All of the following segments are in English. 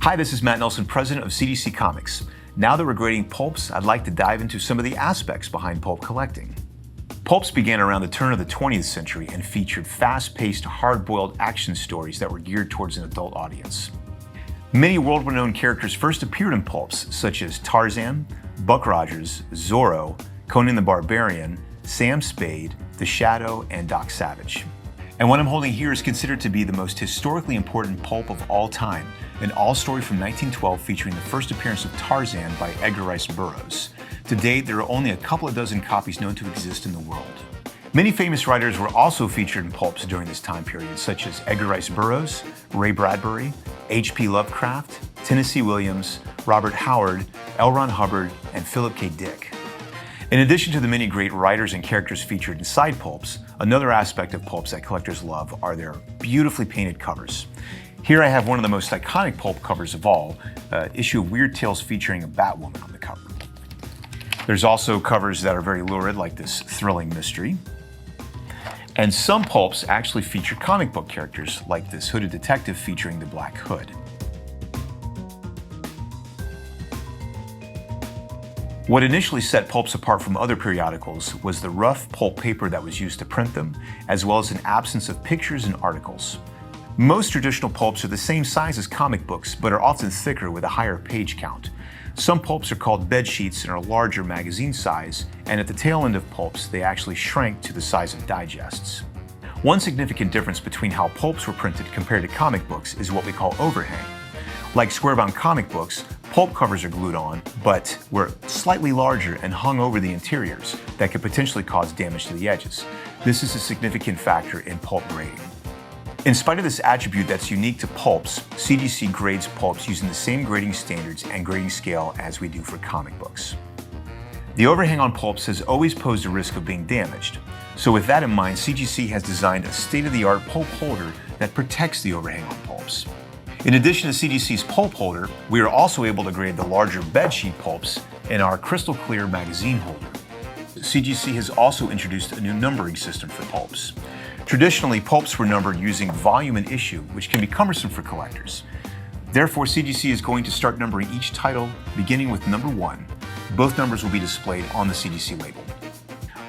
Hi, this is Matt Nelson, president of CDC Comics. Now that we're grading pulps, I'd like to dive into some of the aspects behind pulp collecting. Pulps began around the turn of the 20th century and featured fast-paced, hard-boiled action stories that were geared towards an adult audience. Many world-renowned characters first appeared in pulps, such as Tarzan, Buck Rogers, Zorro, Conan the Barbarian, Sam Spade, The Shadow, and Doc Savage. And what I'm holding here is considered to be the most historically important pulp of all time, an all-story from 1912 featuring the first appearance of Tarzan by Edgar Rice Burroughs. To date, there are only a couple of dozen copies known to exist in the world. Many famous writers were also featured in pulps during this time period, such as Edgar Rice Burroughs, Ray Bradbury, H.P. Lovecraft, Tennessee Williams, Robert Howard, L. Ron Hubbard, and Philip K. Dick. In addition to the many great writers and characters featured inside pulps, another aspect of pulps that collectors love are their beautifully painted covers. Here I have one of the most iconic pulp covers of all, an issue of Weird Tales featuring a Batwoman on the cover. There's also covers that are very lurid, like this thrilling mystery. And some pulps actually feature comic book characters, like this hooded detective featuring the Black Hood. What initially set pulps apart from other periodicals was the rough pulp paper that was used to print them, as well as an absence of pictures and articles. Most traditional pulps are the same size as comic books, but are often thicker with a higher page count. Some pulps are called bed sheets and are larger magazine size, and at the tail end of pulps, they actually shrank to the size of digests. One significant difference between how pulps were printed compared to comic books is what we call overhang. Like square-bound comic books, pulp covers are glued on, but were slightly larger and hung over the interiors that could potentially cause damage to the edges. This is a significant factor in pulp grading. In spite of this attribute that's unique to pulps, CGC grades pulps using the same grading standards and grading scale as we do for comic books. The overhang on pulps has always posed a risk of being damaged. So with that in mind, CGC has designed a state-of-the-art pulp holder that protects the overhang on pulps. In addition to CGC's pulp holder, we are also able to grade the larger bedsheet pulps in our crystal clear magazine holder. CGC has also introduced a new numbering system for pulps. Traditionally, pulps were numbered using volume and issue, which can be cumbersome for collectors. Therefore, CGC is going to start numbering each title beginning with number 1. Both numbers will be displayed on the CGC label.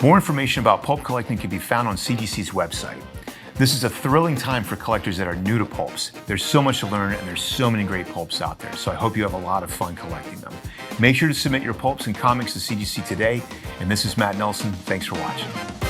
More information about pulp collecting can be found on CGC's website. This is a thrilling time for collectors that are new to pulps. There's so much to learn and there's so many great pulps out there, so I hope you have a lot of fun collecting them. Make sure to submit your pulps and comics to CGC today, and this is Matt Nelson. Thanks for watching.